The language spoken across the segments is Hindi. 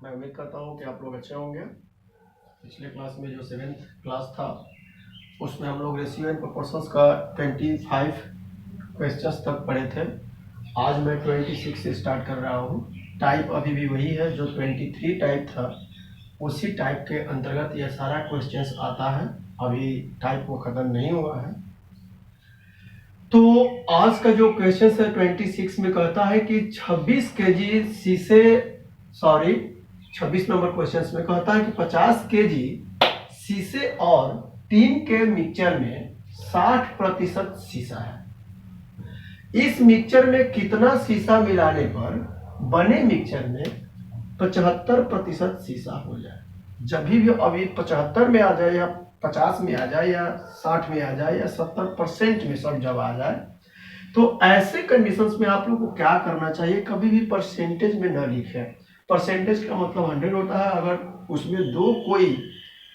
मैं उम्मीद करता हूँ कि आप लोग अच्छे होंगे। पिछले क्लास में जो 7th क्लास था उसमें हम लोग रेशियो एंड प्रोपोर्शंस का 25 क्वेश्चंस तक पढ़े थे। आज मैं 26 से स्टार्ट कर रहा हूँ। टाइप अभी भी वही है जो 23 टाइप था, उसी टाइप के अंतर्गत यह सारा क्वेश्चंस आता है। अभी टाइप वो ख़त्म नहीं हुआ है। तो आज का जो क्वेश्चन है 26 में कहता है कि 26 केजी शीशे 26 नंबर क्वेश्चन में कहता है कि 50 केजी शीशे और टीन के मिक्सचर में 60% शीशा है। इस मिक्सचर में कितना शीशा मिलाने पर बने मिक्सचर में 75% शीशा हो जाए। जब भी अभी 75 में आ जाए या 50 में आ जाए या 60 में आ जाए या 70% में सब जब आ जाए, तो ऐसे कंडीशंस में आप लोग को क्या करना चाहिए, कभी भी परसेंटेज में न लिखें। परसेंटेज का मतलब 100 होता है। अगर उसमें दो कोई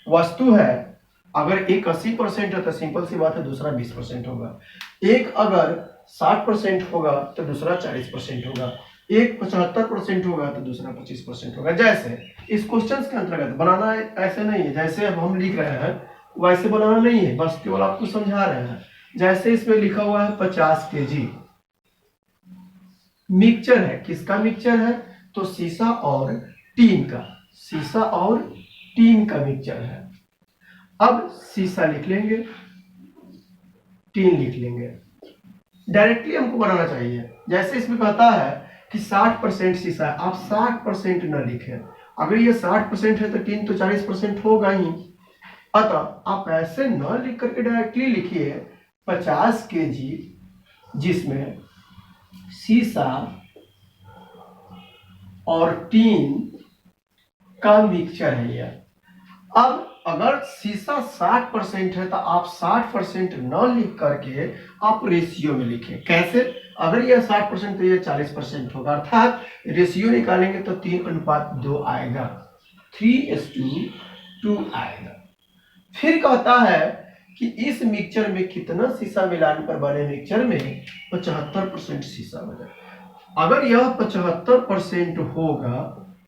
वस्तु है, अगर एक 80% है तो सिंपल सी बात है दूसरा 20% होगा। एक अगर 60% होगा तो दूसरा 40% होगा। एक 75% होगा तो दूसरा 25% होगा। जैसे इस क्वेश्चन के अंतर्गत बनाना ऐसे नहीं है जैसे अब हम लिख रहे हैं वैसे बनाना नहीं है, बस केवल आपको समझा रहे हैं। जैसे इसमें लिखा हुआ है 50 केजी मिक्सचर है। किसका मिक्सचर है? तो शीशा और टीन का। शीशा और टीन का मिक्सचर है। अब शीशा लिख लेंगे, टीन लिख लेंगे। डायरेक्टली हमको बनाना चाहिए। जैसे इसमें कहता है कि 60% शीशा है, आप 60% न लिखें। अगर ये 60% है तो टीन तो 40% होगा ही। अतः आप ऐसे न लिख करके डायरेक्टली लिखिए 50 केजी जिसमें शीशा और टीन का मिक्सचर है यह। अब अगर शीशा 60% है तो आप 60% न लिख करके आप रेशियो में लिखें। कैसे? अगर यह 60% तो यह 40% होगा, अर्थात रेशियो निकालेंगे तो 3:2 आएगा, 3:2 आएगा। फिर कहता है कि इस मिक्सचर में कितना शीशा मिलाने पर बने मिक्सचर में 75% शीशा हो जाए। अगर यह 75% होगा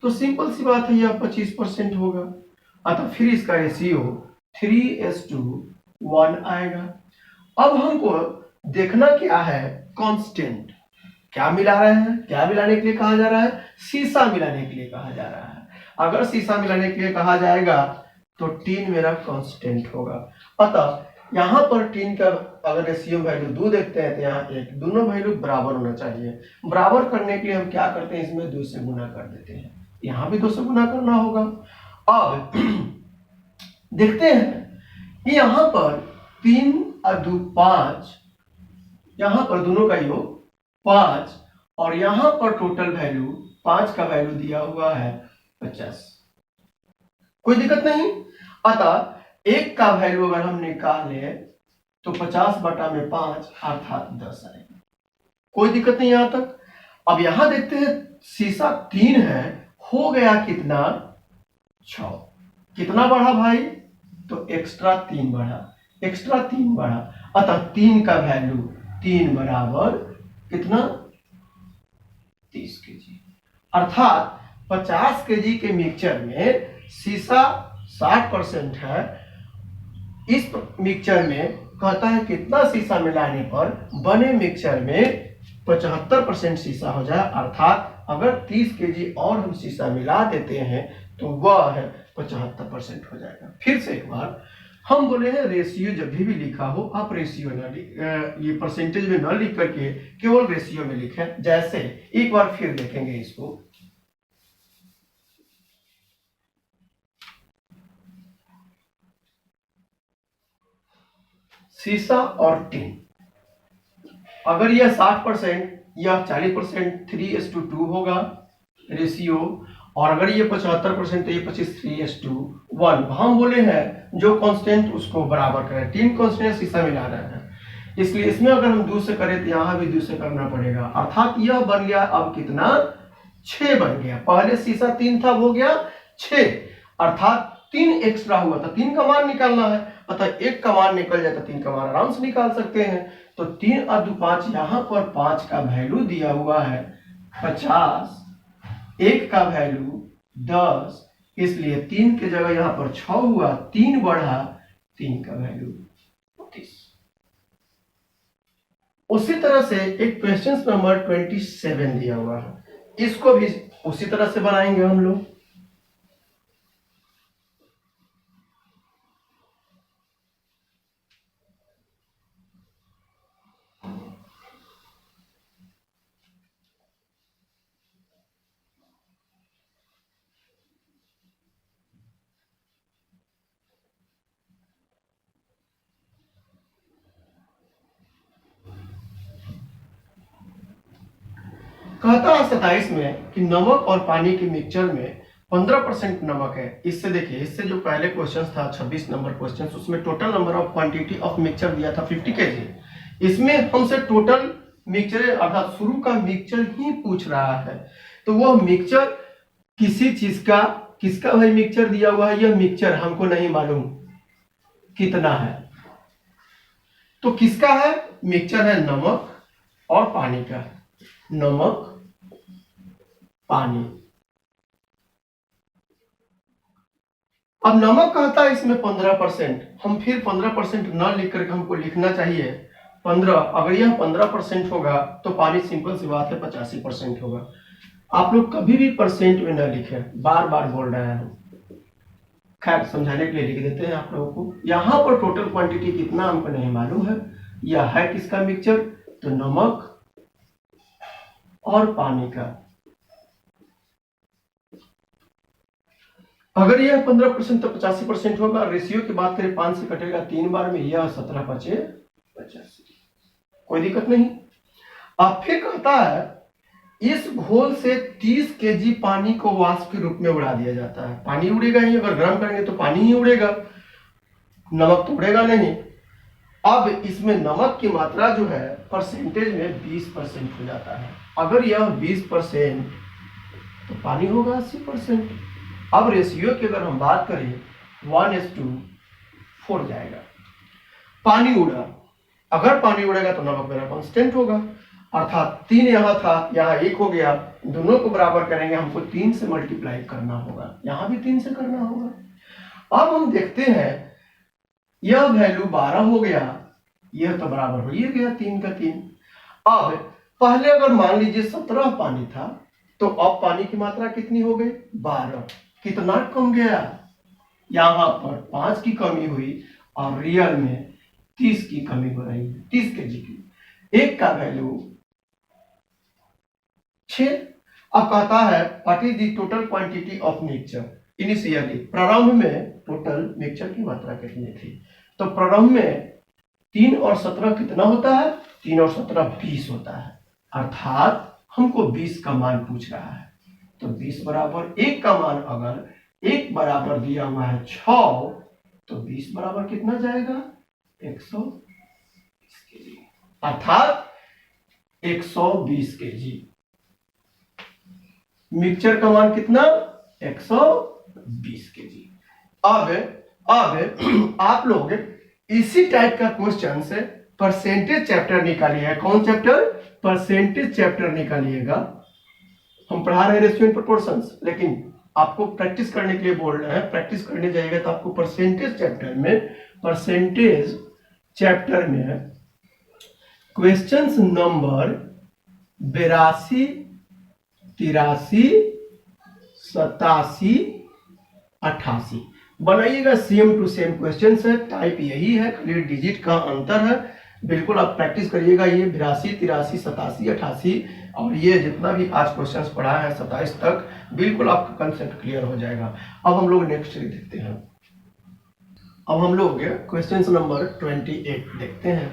तो सिंपल सी बात है यह 25% होगा। अतः फिर इसका रेशियो 3:1 आएगा। अब हमको देखना क्या है, कांस्टेंट। क्या मिला रहे हैं? क्या मिलाने के लिए कहा जा रहा है? शीशा मिलाने के लिए कहा जा रहा है। अगर शीशा मिलाने के लिए कहा जाएगा तो टीन मेरा कांस्टेंट होगा। अतः यहाँ पर टीन का अगर रेशियो वैल्यू 2 देखते हैं तो यहाँ 1, दोनों वैल्यू बराबर होना चाहिए। बराबर करने के लिए हम क्या करते हैं, इसमें 2 से गुना कर देते हैं, यहाँ भी 2 से गुना करना होगा। अब देखते हैं कि यहाँ पर 3 और 2 5, यहाँ पर दोनों का योग 5 और यहाँ पर टोटल वैल्यू 5 का वैल्यू दिया हुआ है 50। कोई दिक्कत नहीं। अतः 1 का वैल्यू अगर हम निकाले तो 50/5 अर्थात 10 आएगा। कोई दिक्कत नहीं यहां तक। अब यहां देखते हैं शीशा 3 है, हो गया कितना? 6। कितना बढ़ा भाई? तो एक्स्ट्रा 3 बढ़ा, एक्स्ट्रा 3 बढ़ा। अतः 3 का वैल्यू 3 बराबर कितना? 30 केजी। अर्थात 50 केजी के मिक्सचर में शीशा 60% है। इस मिक्सचर में कहता है कितना शीशा मिलाने पर बने मिक्सचर में 75% शीशा हो जाए। अर्थात अगर 30 केजी और हम शीशा मिला देते हैं तो वह है 75% हो जाएगा। फिर से एक बार हम बोले हैं रेशियो जब भी लिखा हो आप रेशियो न ये परसेंटेज में न लिख करके केवल रेशियो में लिखें। जैसे एक बार फिर देखेंगे इसको, शीशा और टीन, अगर यह 60% या 40% 3:2 होगा रेशियो, और अगर ये 75% तो ये 25:3:1। हम बोले हैं जो कांस्टेंट उसको बराबर करें। 3 कांस्टेंट शीशा मिला रहे हैं, इसलिए इसमें अगर हम 2 से करें तो यहां भी 2 से करना पड़ेगा। अर्थात यह बन गया अब कितना? 6 बन गया। पहले शीशा 3 था, हो गया 6, अर्थात 3 एक्स्ट्रा हुआ था। 3 का मान निकालना है, अतः 1 का मान निकल जाता, 3 का मान आराम से निकाल सकते हैं। तो 3 और 2 5, यहां पर 5 का वैल्यू दिया हुआ है 50, 1 का वैल्यू 10, इसलिए 3 की जगह यहां पर 6 हुआ, 3 बढ़ा, 3 का वैल्यू 30। उसी तरह से एक क्वेश्चन नंबर 27 दिया हुआ है, इसको भी उसी तरह से बनाएंगे हम लोग। कहता है 27 में कि नमक और पानी के मिक्सचर में 15% नमक है। इससे देखिए, इससे जो पहले क्वेश्चन था 26 नंबर क्वेश्चन, उसमें total number of quantity of mixture दिया था 50 kg। इसमें हमसे टोटल मिक्सचर अर्थात शुरू का मिक्सचर ही पूछ रहा है। तो वह मिक्सचर किसी चीज का, किसका भाई मिक्सचर दिया हुआ है, यह मिक्सचर हमको नहीं मालूम कितना है। तो किसका है मिक्सचर? है नमक और पानी का। नमक, पानी। अब नमक कहता है इसमें 15%, हम फिर 15% न लिख करके हमको लिखना चाहिए 15। अगर यह 15% होगा तो पानी सिंपल सी बात है 85% होगा। आप लोग कभी भी परसेंट में न लिखे, बार बार बोल रहे हैं, खैर समझाने के लिए लिख देते हैं आप लोगों को। यहां पर टोटल क्वांटिटी कितना हमको नहीं मालूम है। यह है किसका मिक्सचर? तो नमक और पानी का। अगर यह 15% तो 85% होगा। रेशियो की बात करें 5 से कटेगा 3 बार में, यह 17 बचे 85, कोई दिक्कत नहीं। अब फिर कहता है इस घोल से 30 kg पानी को वाष्प के रूप में उड़ा दिया जाता है। पानी उड़ेगा ही, अगर गर्म करेंगे तो पानी ही उड़ेगा, नमक तो उड़ेगा नहीं। अब इसमें नमक की मात्रा जो है परसेंटेज में 20% हो जाता है। अगर यह 20% तो पानी होगा 80%। अब रेशियो की अगर हम बात करें 1:4 जाएगा। पानी उड़ा, अगर पानी उड़ेगा तो नमक मेरा कांस्टेंट होगा, अर्थात 3 यहां था, यहां 1 हो गया, दोनों को बराबर करेंगे, हमको 3 से मल्टीप्लाई करना होगा, यहां भी 3 से करना होगा। अब हम देखते हैं यह वैल्यू 12 हो गया, यह तो बराबर हो ही गया 3 का 3। अब पहले अगर मान लीजिए 17 पानी था, तो अब पानी की मात्रा कितनी हो गई? 12। कितना कम गया? यहां पर 5 की कमी हुई और रियल में 30 की कमी हो रही है, 30 kg की। एक का वैल्यू 6। अब कहता है what is the total quantity of mixture initially. प्रारंभ में टोटल मिक्सचर की मात्रा कितनी थी? तो प्रारंभ में 3 और 17 कितना होता है? 3 और 17 20 होता है, अर्थात हमको 20 का मान पूछ रहा है। तो 20 बराबर 1 का मान, अगर 1 बराबर दिया हुआ है 6, तो 20 बराबर कितना जाएगा? 120 kg, अर्थात 120 kg। मिक्सचर का मान कितना? 120 kg। अब आप लोग इसी टाइप का क्वेश्चन से परसेंटेज चैप्टर निकालिए। कौन चैप्टर? Percentage chapter निकालिएगा। हम पढ़ा रहे हैं रेशियो एंड प्रोपोर्शंस, लेकिन आपको प्रैक्टिस करने के लिए बोल रहे हैं। प्रैक्टिस करने जाइएगा तो आपको परसेंटेज चैप्टर में क्वेश्चंस नंबर 82, 83, 87, 88 बनाइएगा। सेम टू सेम क्वेश्चन है, टाइप यही है, खाली डिजिट का अंतर है। बिल्कुल आप प्रैक्टिस करिएगा। ये 82, 83, 87, 88 और ये जितना भी आज क्वेश्चंस पढ़ा है 27 तक, बिल्कुल आपका कंसेप्ट क्लियर हो जाएगा। अब हम लोग नेक्स्ट देखते हैं। अब हम लोग क्वेश्चन नंबर 28 देखते हैं।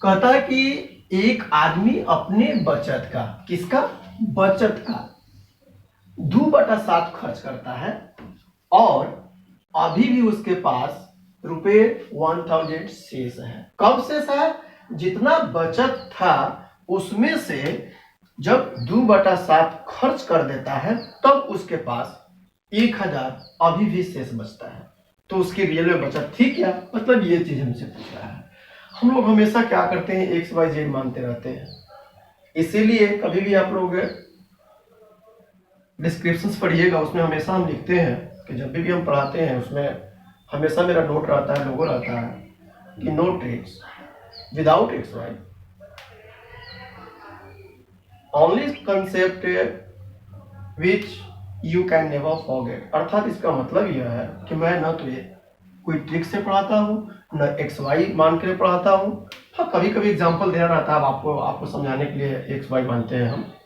कहता है कि एक आदमी अपने बचत का, किसका? बचत का 2/7 खर्च करता है और अभी भी उसके पास ₹1000 शेष है। कब शेष है? जितना बचत था उसमें से जब 2/7 खर्च कर देता है तब उसके पास 1000 अभी भी शेष बचता है। तो उसकी रियल में बचत थी क्या? मतलब ये चीज हमसे पूछ रहा है। हम लोग हमेशा क्या करते हैं? XYZ मानते रहते हैं। इसीलिए कभी भी आप लोग डिस्क्रिप्शंस पढ़िएगा, उसमें हमेशा हम लिखते हैं कि जब भी हम पढ़ाते हैं उसमें हमेशा मेरा नोट रहता है, लोगो रहता है कि no tricks without x y, only concept which you can never forget. अर्थात इसका मतलब यह है कि मैं न तो ये कोई ट्रिक से पढ़ाता हूँ, न एक्स वाई मान के पढ़ाता हूँ। हाँ, कभी कभी एग्जाम्पल देना रहता है आपको समझाने के लिए एक्स वाई मानते हैं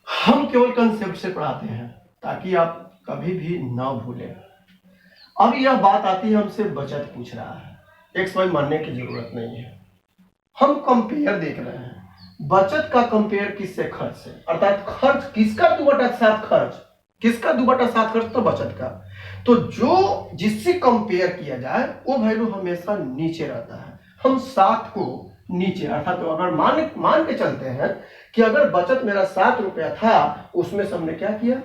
हम केवल कंसेप्ट से पढ़ाते हैं ताकि आप कभी भी ना भूलें। अब यह बात आती है, हमसे बचत पूछ रहा है, एक्स वाई मानने की जरूरत नहीं है, हम कंपेयर देख रहे हैं। बचत का कंपेयर किससे? खर्च से। अर्थात खर्च किसका 2/7 खर्च, किसका 2/7 खर्च? तो बचत का। तो जो जिससे कंपेयर किया जाए वो वैल्यू हमेशा नीचे रहता है। हम 7 को नीचे, अर्थात तो अगर मान के चलते हैं कि अगर बचत मेरा 7 रुपया था, उसमें से हमने क्या किया?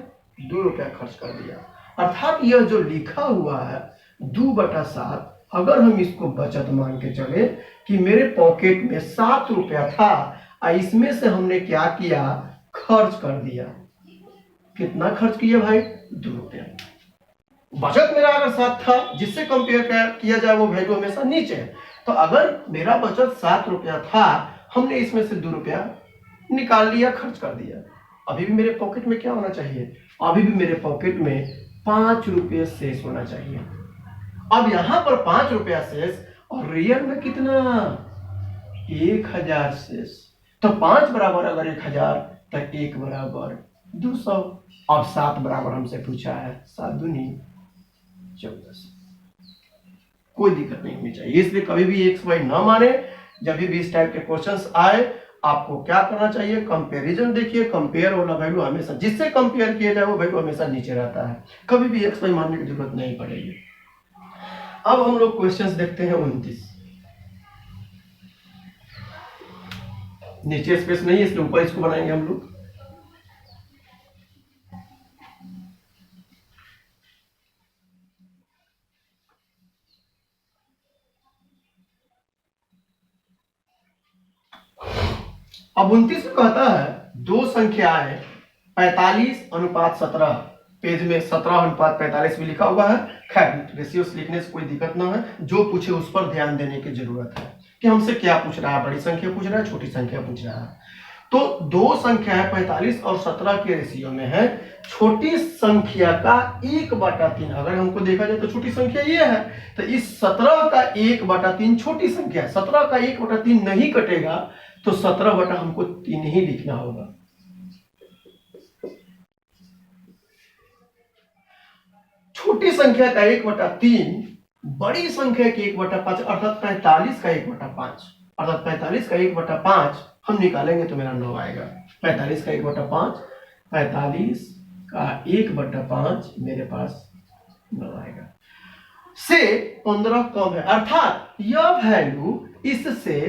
2 रुपया खर्च कर दिया। अर्थात यह जो लिखा हुआ है 2/7, अगर हम इसको बचत मान के चले कि मेरे पॉकेट में 7 रुपया था, इसमें से हमने क्या किया? खर्च कर दिया। कितना खर्च किया भाई? 2 रुपया। बचत मेरा अगर 7 था, जिससे कंपेयर किया जाए वो वैल्यू हमेशा नीचे है। तो अगर मेरा बचत 7 रुपया था, हमने इसमें से 2 रुपया निकाल लिया, खर्च कर दिया। अभी भी मेरे पॉकेट में क्या होना चाहिए? अभी भी मेरे पॉकेट में 5 रुपये शेष होना चाहिए। अब यहां पर 5 रुपया शेष और रियल में कितना? 1000 शेष। तो 5 बराबर अगर 1000 तो 1 बराबर 200। अब 7 बराबर हमसे पूछा है, 7 दूनी 14। कोई दिक्कत नहीं होनी चाहिए, इसलिए कभी भी एक्स वाई ना माने। जब भी इस टाइप के क्वेश्चंस आए, आपको क्या करना चाहिए? कंपैरिजन देखिए, कंपेयर वाला वैल्यू हमेशा, जिससे कंपेयर किया जाए वो वैल्यू हमेशा नीचे रहता है, कभी भी एक्स वाई मानने की जरूरत नहीं पड़ेगी। अब हम लोग क्वेश्चंस देखते हैं 29। नीचे स्पेस नहीं है इसलिए ऊपर इसको बनाएंगे हम लोग। अब 29 में कहता है दो संख्याएं 45:17, पेज में 17:45 भी लिखा हुआ है। खैर रेशियोस लिखने से कोई दिक्कत ना है, जो पूछे उस पर ध्यान देने की जरूरत है कि हमसे क्या पूछ रहा है, बड़ी संख्या पूछ रहा है, छोटी संख्या पूछ रहा है। तो दो संख्याएं 45 और 17 के रेशियो में है। छोटी संख्या का 1/3, अगर हमको देखा जाए तो छोटी संख्या ये है, तो इस 17 का 1/3 छोटी संख्या, 17 का 1/3 नहीं कटेगा, तो 17 हमको 3 ही लिखना होगा। छोटी संख्या का 1/3 बड़ी संख्या के 1/5, अर्थात 45 का 1/5, अर्थात 45 का 1/5 हम निकालेंगे तो मेरा 9 आएगा। 45 का 1/5, 45 का 1/5 मेरे पास 9 आएगा। से 15 कम है, अर्थात यह वैल्यू इससे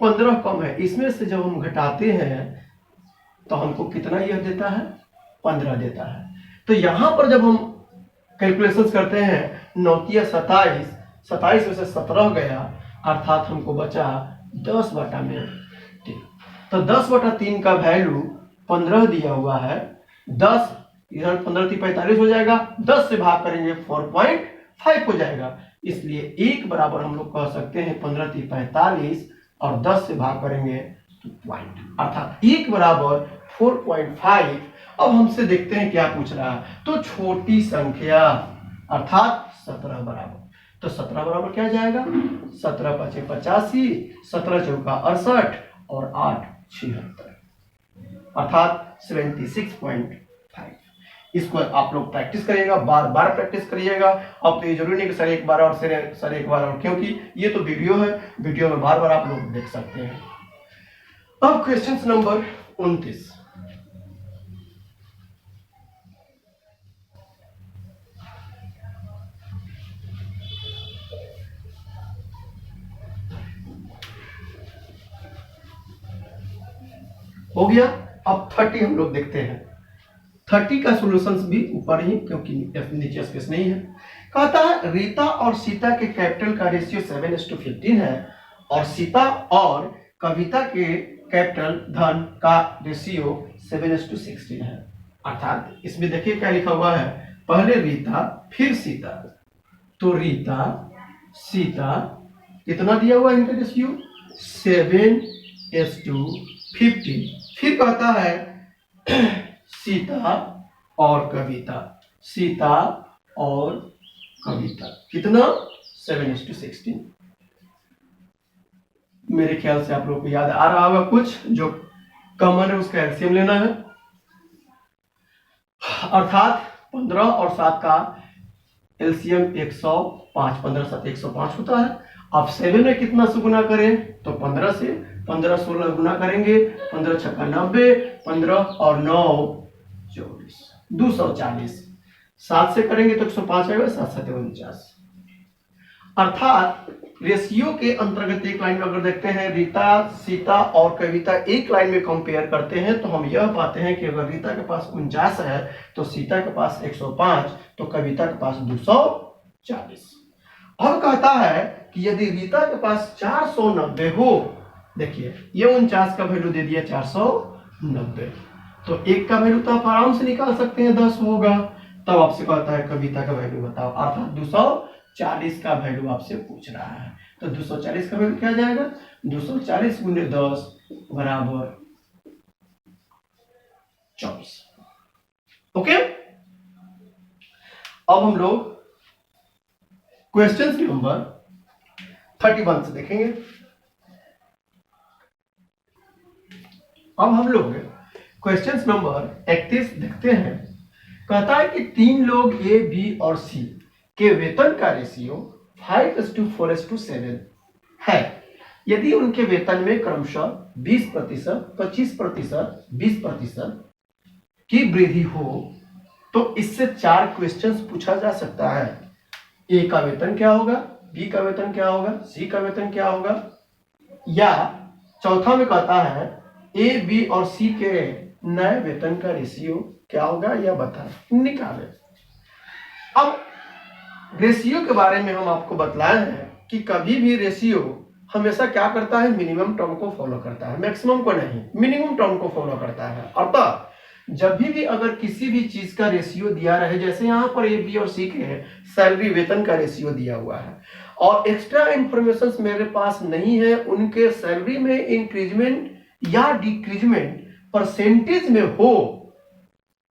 15 कम है। इसमें से जब हम घटाते हैं तो हमको कितना यह देता है? 15 देता है। तो यहां पर जब हम कैलकुलेशंस करते हैं, 9 × 27, 27 में से 17 गया, अर्थात हमको बचा 10/3। तो 10/3 का वैल्यू 15 दिया हुआ है। 10 इधर 15 × 45 हो जाएगा, 10 से भाग करेंगे 4.5 हो जाएगा। इसलिए 1 बराबर हम लोग कह सकते हैं 15 × 45 और 10 से भाग करेंगे तो पॉइंट, अर्थात 1 बराबर 4.5। अब हमसे देखते हैं क्या पूछ रहा है। तो छोटी संख्या अर्थात 17 बराबर, तो 17 बराबर क्या जाएगा? 17 × 5 = 85, 17 × 4 = 68 और 8 = 76, अर्थात 76.5। इसको आप लोग प्रैक्टिस करिएगा, बार बार प्रैक्टिस करिएगा। अब तो ये जरूरी नहीं कि सर एक बार और सर एक बार और, क्योंकि ये तो वीडियो है, वीडियो में बार बार आप लोग देख सकते हैं। अब क्वेश्चन नंबर 29। हो गया। अब 30 हम लोग देखते हैं। 30 का सॉल्यूशंस भी ऊपर ही, क्योंकि नीचे स्पेस नहीं है। कहता है रीता और सीता के कैपिटल का रेशियो 7:15 है और सीता और कविता के कैपिटल धन का रेशियो 7:16 है। अर्थात इसमें देखिए क्या लिखा हुआ है, पहले रीता फिर सीता, तो रीता सीता कितना दिया हुआ इनका रेशियो 7:50। फिर कहता है सीता और कविता, सीता और कविता कितना 7:16। मेरे ख्याल से आप लोगों को याद आ रहा होगा, कुछ जो कॉमन है उसका एलसीएम लेना है, अर्थात 15 और 7 का एलसीएम 105, 15 7 105 होता है। अब 7 में कितना से गुना करें, तो 15 से, 15 16 गुना करेंगे, 15 छक्का 90, 15 और 9 24, 240। 7 से करेंगे तो 105 आएगा, 7 7 49। अर्थात रेशियो के अंतर्गत एक लाइन में अगर देखते हैं रीता सीता और कविता एक लाइन में कंपेयर करते हैं, तो हम यह पाते हैं कि अगर रीता के पास 49 है तो सीता के पास 105, तो कविता के पास 240। अब कहता है कि यदि रीता के पास 490 हो, देखिए ये 49 का वैल्यू दे दिया 490, तो एक का वैल्यू तो आप आराम से निकाल सकते हैं 10 होगा। तब आपसे कहता है कविता का वैल्यू बताओ, अर्थात 240 का वैल्यू आपसे पूछ रहा है। तो 240 का वैल्यू क्या जाएगा, 240 गुने 10 बराबर 24। ओके, अब हम लोग क्वेश्चन नंबर 31 से देखेंगे। अब हम लोग क्वेश्चन नंबर 31 देखते हैं। कहता है कि 3 लोग ए बी और सी के वेतन का रेशियो 5:4:7 है। यदि उनके वेतन में क्रमशः 20%, 25%, 20% की वृद्धि हो, तो इससे 4 क्वेश्चंस पूछा जा सकता है। ए का वेतन क्या होगा, बी का वेतन क्या होगा, सी का वेतन क्या होगा, या चौथा में कहता है ए बी और सी के नए वेतन का रेशियो क्या होगा, या बताएं, निकालें। अब रेशियो के बारे में हम आपको बतलाए हैं कि कभी भी रेशियो हमेशा क्या करता है, मिनिमम टर्म को फॉलो करता है, मैक्सिमम को नहीं, मिनिमम टर्म को फॉलो करता है। अर्थात जब भी अगर किसी भी चीज का रेशियो दिया रहे, जैसे यहाँ पर ए बी और सी के सैलरी वेतन का रेशियो दिया हुआ है और एक्स्ट्रा इंफॉर्मेशन मेरे पास नहीं है, उनके सैलरी में इंक्रीजमेंट या डिक्रीजमेंट परसेंटेज में हो,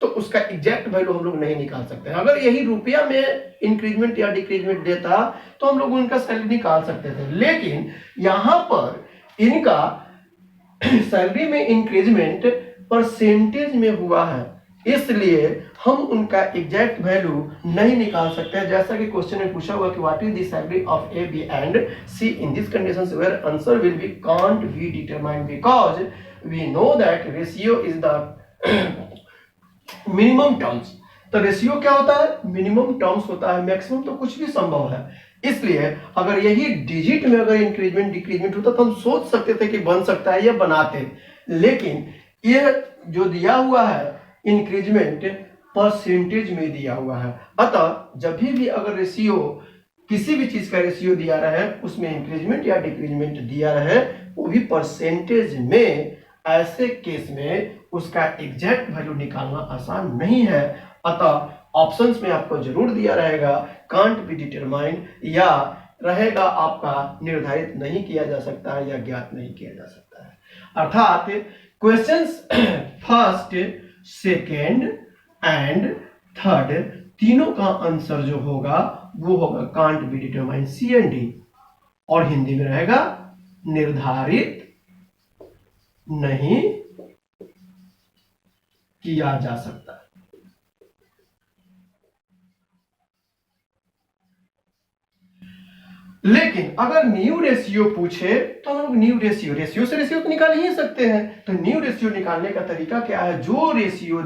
तो उसका एग्जैक्ट वैल्यू हम लोग नहीं निकाल सकते। अगर यही रुपया में इंक्रीजमेंट या डिक्रीजमेंट देता तो हम लोग उनका सैलरी निकाल सकते थे, लेकिन यहां पर इनका सैलरी में इंक्रीजमेंट परसेंटेज में हुआ है, इसलिए हम उनका एग्जैक्ट वैल्यू नहीं निकाल सकते। जैसा कि क्वेश्चन में पूछा हुआ कि what is the salary of A B and C in this conditions, where answer will be can't be determined because we know that ratio is the minimum terms. तो रेशियो क्या होता है, मिनिमम टर्म्स होता है, मैक्सिमम तो कुछ भी संभव है। इसलिए अगर यही डिजिट में अगर इंक्रीजमेंट डिक्रीजमेंट होता तो हम सोच सकते थे कि बन सकता है या बनाते, लेकिन ये जो दिया हुआ है इंक्रीजमेंट परसेंटेज में दिया हुआ है। अतः जब भी अगर रेशियो किसी भी चीज का रेशियो दिया रहे, उसमें इंक्रीजमेंट या डिक्रीजमेंट दिया रहे, वो भी परसेंटेज में, ऐसे केस में उसका एग्जैक्ट वैल्यू निकालना आसान नहीं है। अतः ऑप्शंस में आपको जरूर दिया रहेगा कांट बी डिटरमाइंड, या रहेगा आपका निर्धारित नहीं किया जा सकता है या ज्ञात नहीं किया जा सकता है। अर्थात questions first, second and third तीनों का आंसर जो होगा वो होगा can't be determined, C and D, और हिंदी में रहेगा निर्धारित नहीं किया जा सकता। लेकिन अगर न्यू रेशियो पूछे तो हम लोग न्यू रेशियो से रेशियो तो निकाल ही सकते हैं। तो न्यू रेशियो निकालने का तरीका क्या है, जो रेशियो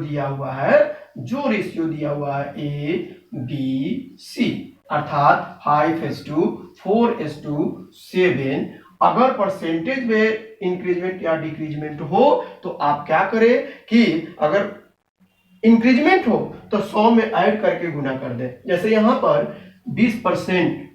दिया हुआ है ए बी सी, अर्थात 5:4:7, अगर परसेंटेज में इंक्रीजमेंट या डिक्रीजमेंट हो तो आप क्या करें कि अगर इंक्रीजमेंट हो तो 100 में ऐड करके गुना कर दें। जैसे यहां पर 20%,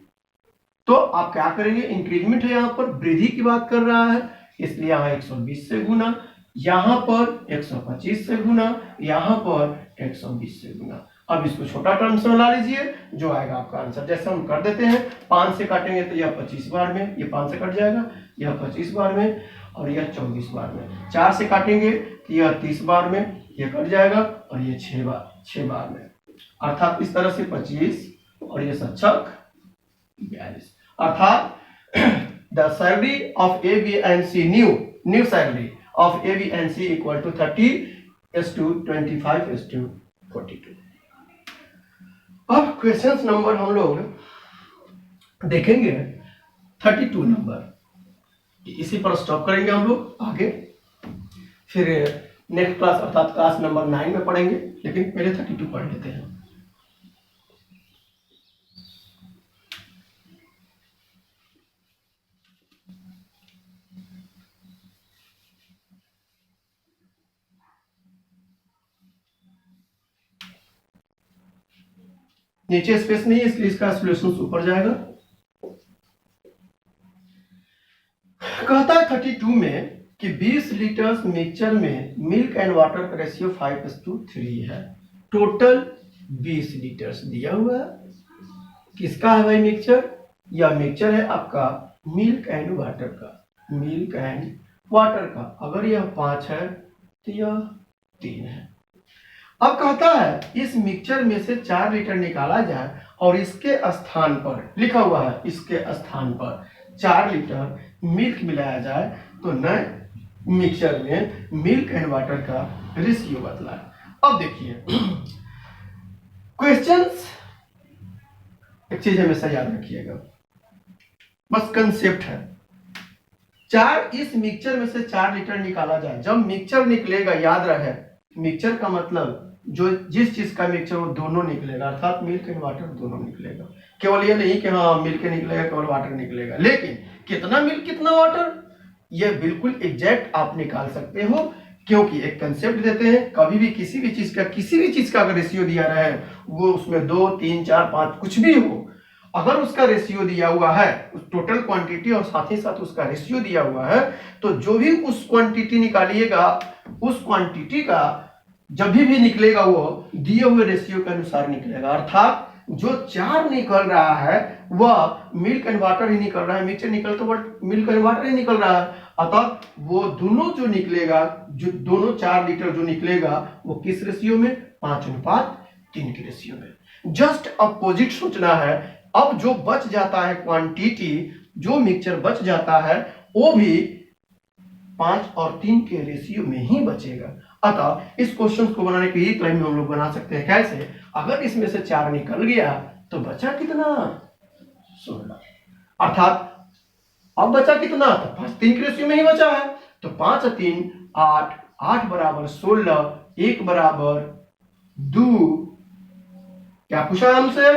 तो आप क्या करेंगे, इंक्रीजमेंट है, यहां पर वृद्धि की बात कर रहा है, इसलिए यहां 120 से गुना, यहां पर 125 से गुना, यहां पर 120 से गुना। अब इसको छोटा टर्म से बना लीजिए, जो आएगा आपका आंसर। जैसे हम कर देते हैं, 5 से काटेंगे तो यह 25 बार में, ये 5 से कट जाएगा, यह 25 बार में और यह 24 बार में। 4 से काटेंगे तो यह 30 बार में, यह कट जाएगा और ये 6 बार में। अर्थात इस तरह से 25 और ये 7 42। अर्थात the salary of A B and C, new salary of A B and C equal to 30:25:42। अब क्वेश्चंस नंबर हम लोग देखेंगे 32 नंबर, इसी पर स्टॉप करेंगे हम लोग। आगे फिर नेक्स्ट क्लास अर्थात क्लास नंबर 9 में पढ़ेंगे, लेकिन पहले 32 पढ़ लेते हैं। नीचे स्पेस नहीं है इसलिए इसका सॉल्यूशन ऊपर जाएगा। कहता है 32 में कि 20 लीटर मिक्सचर में मिल्क एंड वाटर का रेशियो 5:3 है। टोटल 20 लीटर दिया हुआ है। किसका है भाई मिक्सचर? यह मिक्सचर है आपका मिल्क एंड वाटर का, मिल्क एंड वाटर का। अगर यह 5 है तो यह 3 है। अब कहता है इस मिक्सचर में से 4 लीटर निकाला जाए और इसके स्थान पर लिखा हुआ है, इसके स्थान पर 4 लीटर मिल्क मिलाया जाए तो नए मिक्सचर में मिल्क एंड वाटर का रेशियो बदला। अब देखिए क्वेश्चंस, एक चीज हमेशा याद रखिएगा, बस कंसेप्ट है। इस मिक्सचर में से 4 लीटर निकाला जाए। जब मिक्सचर निकलेगा, याद रहे मिक्सचर का मतलब जो जिस चीज का मिक्सचर वो दोनों निकलेगा, अर्थात मिल्क एंड वाटर दोनों निकलेगा। केवल ये नहीं कि हाँ मिल्क निकलेगा केवल वाटर निकलेगा, लेकिन कितना मिल्क कितना वाटर ये बिल्कुल एग्जैक्ट आप निकाल सकते हो, क्योंकि एक कंसेप्ट देते हैं। कभी भी किसी भी चीज का अगर रेशियो दिया रहे, वो उसमें 2, 3, 4, 5 कुछ भी हो, अगर उसका रेशियो दिया हुआ है, टोटल क्वांटिटी और साथ ही साथ उसका रेशियो दिया हुआ है, तो जो भी उस क्वांटिटी निकालिएगा, उस क्वांटिटी का जब भी निकलेगा वो दिए हुए रेशियो के अनुसार निकलेगा। अर्थात जो 4 निकल रहा है वह मिल्क एंड वाटर ही निकल रहा है, मिक्सचर निकल तो मिल्क एंड वाटर ही निकल रहा है। अतः वो दोनों जो निकलेगा, जो दोनों 4 लीटर जो निकलेगा वो किस रेशियो में? 5:3 के रेशियो में। जस्ट अपोजिट सोचना है। अब जो बच जाता है क्वांटिटी, जो मिक्सचर बच जाता है वो भी 5 और 3 के रेशियो में ही बचेगा। अतः इस क्वेश्चन को बनाने के एक लाइन में हम लोग बना सकते हैं। कैसे? अगर इसमें से 4 निकल गया तो बचा कितना? 16। अर्थात अब बचा कितना? तो 5:3 के रेशियो में ही बचा है। तो 5 और 3 8, 8 बराबर 16, 1 बराबर 2। क्या पूछा है हमसे?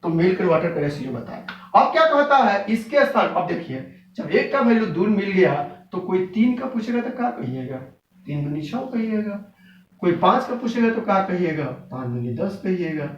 तो मिल्क एंड वाटर का रेशियो बताए। अब क्या कहता है इसके स्थान? अब देखिए जब 1 का वैल्यू 2 मिल गया तो कोई 3 का पूछेगा तो क्या कहिएगा? 3 दूनी 6 कहिएगा। कोई 5 का पूछेगा तो क्या कहिएगा? 5 दूनी 10 कहिएगा।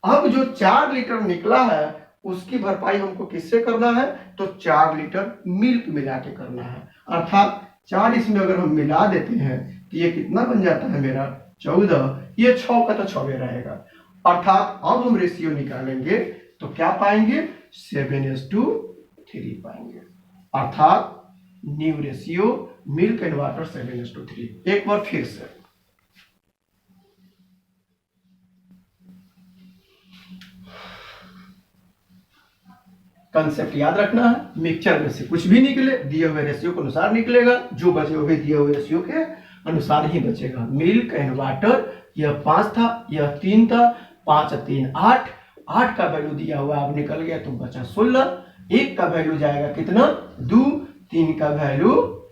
अब जो 4 लीटर निकला है उसकी भरपाई हमको किससे करना है? तो 4 लीटर मिल्क मिला के करना है। अर्थात 4 इसमें अगर हम मिला देते हैं तो ये कितना बन जाता है मेरा? 14। ये 6 का तो 6 रहेगा। अर्थात अब हम रेशियो निकालेंगे तो क्या पाएंगे? 7:3 पाएंगे। अर्थात new ratio milk and water 7:3। एक बार फिर से कंसेप्ट याद रखना है। मिक्सचर में से कुछ भी निकले दिए हुए रेशियो के अनुसार निकलेगा, जो बचे हुए दिए हुए रेशियो के अनुसार ही बचेगा। मिल्क एंड वाटर यह 5 था, यह 3 था। 5 और 3 8, 8 का वैल्यू दिया हुआ अब निकल गया तो बचा 16। 1 का वैल्यू जाएगा कितना? 2। 3 का वैल्यू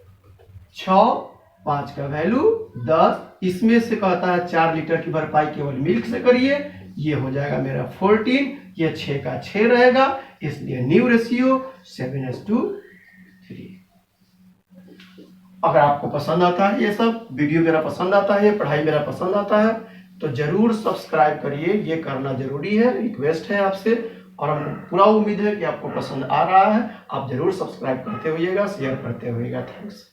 6, 5 का वैल्यू 10। इसमें से कहता है 4 लीटर की भरपाई केवल मिल्क से करिए, ये हो जाएगा मेरा 14। ये 6 का 6 रहेगा, इसलिए न्यू रेशियो 7:3। अगर आपको पसंद आता है, ये सब वीडियो मेरा पसंद आता है, पढ़ाई मेरा पसंद आता है, तो जरूर सब्सक्राइब करिए। ये करना जरूरी है, रिक्वेस्ट है आपसे। और हमको पूरा उम्मीद है कि आपको पसंद आ रहा है। आप जरूर सब्सक्राइब करते होइएगा, शेयर करते होइएगा। थैंक्स।